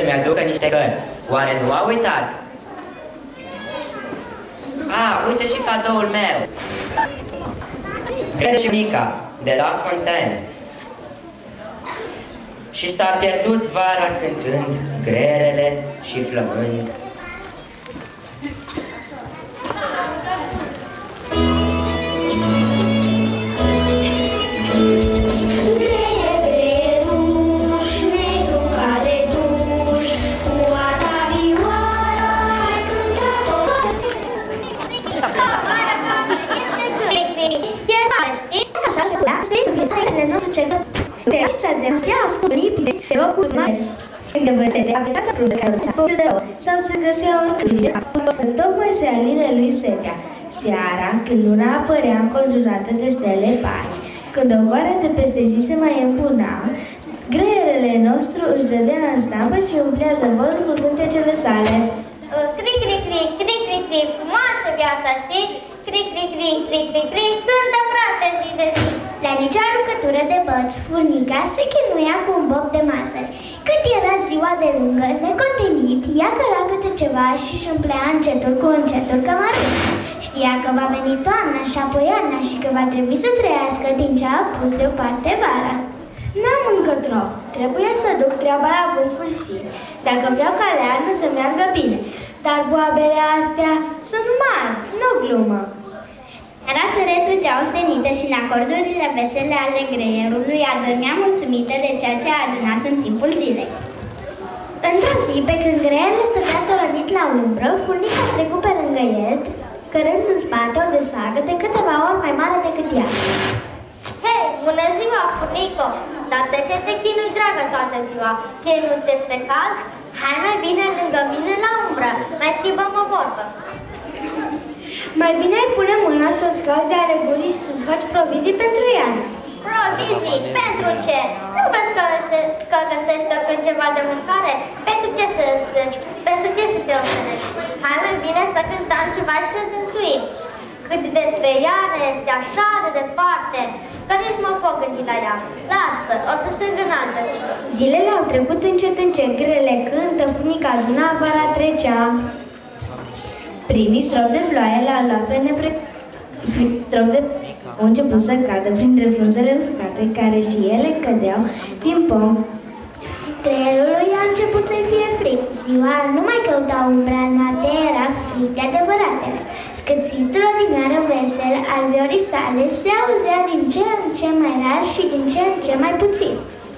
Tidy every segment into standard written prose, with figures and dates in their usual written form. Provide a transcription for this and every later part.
să-mi aducă niște cărți. Oare nu a uitat? Uite și cadoul meu. Crede și mica, de la Fontaine. Și s-a pierdut vara cântând, greierele și flămând. Sau se găsea oricând, tocmai se alină lui Setea. Seara, când luna apărea înconjurată de stele pași, când o goară de peste zi se mai îmbuna, greierele nostru își dădea în stampă și umplea zăvorul cu cântecele sale. Cric, cric, cric, cric, cric, cric, frumoasă viața, știi? Cric, cric, cric, cric, cric, cric, cântă frate zi de zi. La nicio aruncătură de băți, furnica se chinuia cu un boc de masăre. Cât era ziua de lungă, necontenit, ea căra câte ceva și-și umplea încetul cu încetul cămărul. Știa că va veni toamna și apoi iarna și că va trebui să trăiască din ce a pus deoparte vara. N-am încotro, trebuie să duc treaba la bun sfârșit, dacă vreau ca la iarnă să meargă bine. Dar boabele astea sunt mari, nu glumă. Seara se retrăgea ostenită și în acordurile vesele ale greierului adormea mulțumită de ceea ce a adunat în timpul zilei. Într-o zi, pe când greierul stătea tărănit la umbră, furnica a trecut pe lângă el, cărând în spate o desagă de câteva ori mai mare decât ea. Hei, bună ziua, furnico! Dar de ce te chinui, dragă, toată ziua? Ție nu ți este cald? Hai mai bine lângă mine la umbră, mai schimbăm o vorbă. Mai bine îi pune mâna să scazi ale gurii și să-ți faci provizii pentru iarnă. Provizii? Pentru ce? Nu vezi că găsești oricând ceva de mâncare? Pentru ce să te oferești? Hai mai bine să cântăm ceva și să dânțuim. Cât despre iarnă este așa de departe, că nici mă pot gândi la ea. Lasă, o să strâng în altă zi. Zilele au trecut încet, grele cântă, furnica aduna, vara trecea. Primii stropi de ploaie l-au luat pe au început să cadă printre frunzele uscate, care și ele cădeau din pom. Creierului a început să-i fie fric. Ziua nu mai căuta umbra, noaptea era fric de adevăratele. Scârțitul odinioară vesel al viorii sale se auzea din ce în ce mai rar și din ce în ce mai puțin.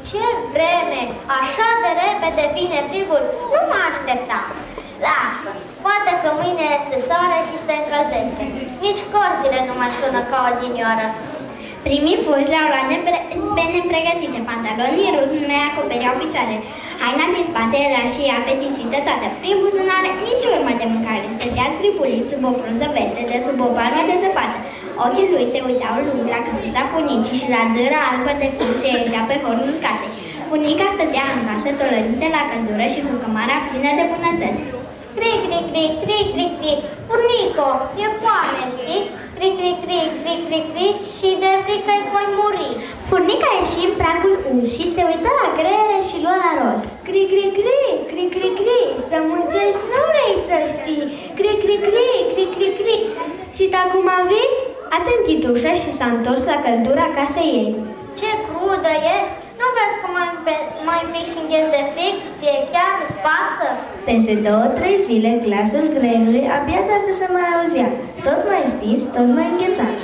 Ce vreme! Așa de repede vine frigul! Nu mă aștepta! Lasă! Poate că mâine este soare și se încălzește. Nici corzile nu mai sună ca odinioară. Primii fugi le-au luat pe nepregătite. Pantalonii ruzi nu mai acopereau picioare. Haina din spate era și ea peticită toată. Prin buzunare nici urmă de mâncare. Stătea scripulit sub o frunză vețetă, sub o palmă de zăpadă. Ochii lui se uitau lung la căsuța funicii și la dâra albă de fum ce ieșea pe hornul casei. Funica stătea în casă, tolărită la căldură și cu cămara plină de bunătăți. Cric, cric, cric, cric, cric, cric. Furnico, e foame, știi? Cric, cric, cric, cric, cric, cric și de frică îi voi muri. Furnica ieși în pragul ușii, se uită la greiere și luă la rost. Cric, cric, cric, cric, cric, cric, să muncești nu vrei să știi. Cric, cric, cric, cric, cric, cric. Și acum vii? A trântit ușa și s-a întors la căldura casei ei. Ce crudă ești! Nu vezi cum mai pic și îngheț de fric? Ție chiar îți pasă? Peste 2-3 zile, glasul greierului abia dacă se mai auzea, tot mai stins, tot mai înghețat.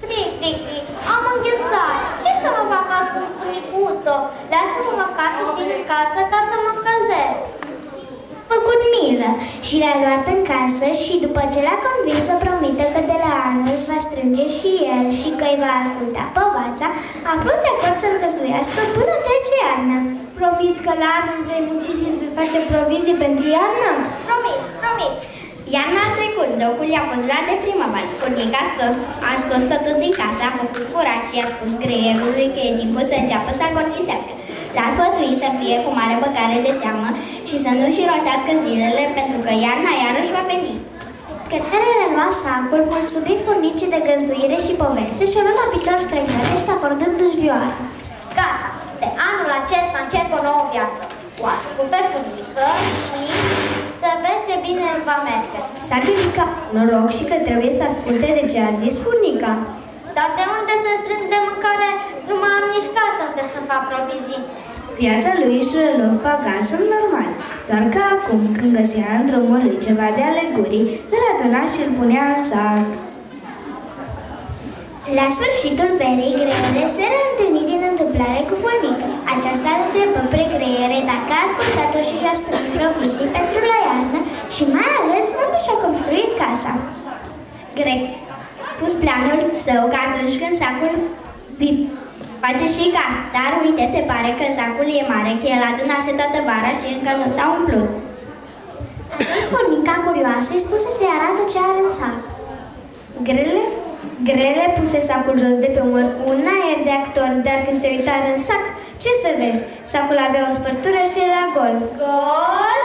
Cric, cric, cric, am înghețat. Ce să mă fac acum, bunicuțo? Lasă-mă măcar puțin în casă ca să mă încălzesc. Făcut milă și l-a luat în casă și după ce l-a convins să promită că de la anul va strânge și el și că îi va asculta povața, a fost de acord să-l căsuiască până trece iarna. Promiți că la anul vei munci și îți vei face provizii pentru iarnă? Promit, promit. Iarna a trecut, locul i-a fost luat de primăvară. Furnica a scos totul din casă, a făcut curat și a spus greierului că e timpul să înceapă să agonisească. L-a sfătuit să fie cu mare băgare de seamă și să nu-și irosească zilele, pentru că iarna iarăși va veni. Căterele lua sacul, mulțumit furnicii de găzduire și povețe și o lua la picior strângărești, acordându-și vioara. Gata, de anul acesta încep o nouă viață. O ascult pe furnică și să vezi ce bine va merge. S-a gândit că noroc și că trebuie să asculte de ce a zis furnica. Dar de unde să strâng de mâncare? Nu mai am nici casă unde să-mi fac provizii. Viața lui își relua vacansul normal, doar că acum, când găsea în drumul lui ceva de alegurii, îl aduna și îl punea în sac. La sfârșitul verii, Greiere se reîntâlni din întâmplare cu furnică. Aceasta îl întrebă pe Greiere dacă a ascultat-o și și-a strâns provizii pentru la iarnă și mai ales unde și-a construit casa. Pus planul său că atunci când sacul face și casa, dar uite, se pare că sacul e mare, că el adunase toată vara și încă nu s-a umplut. Furnica curioasă îi spuse să-i arată ce are în sac. Grele puse sacul jos de pe umăr cu un aer de actor, dar când se uitară în sac, ce să vezi? Sacul avea o spărtură și era gol. Gol?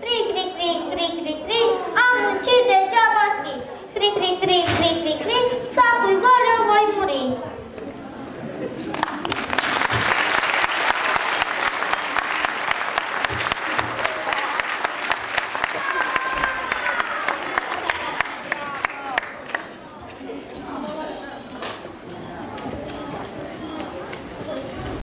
Cric, cric, cric, cric, cric, cric, am muncit degeaba știi. Cric, cric, cric, cric, cric, cric, sacul gol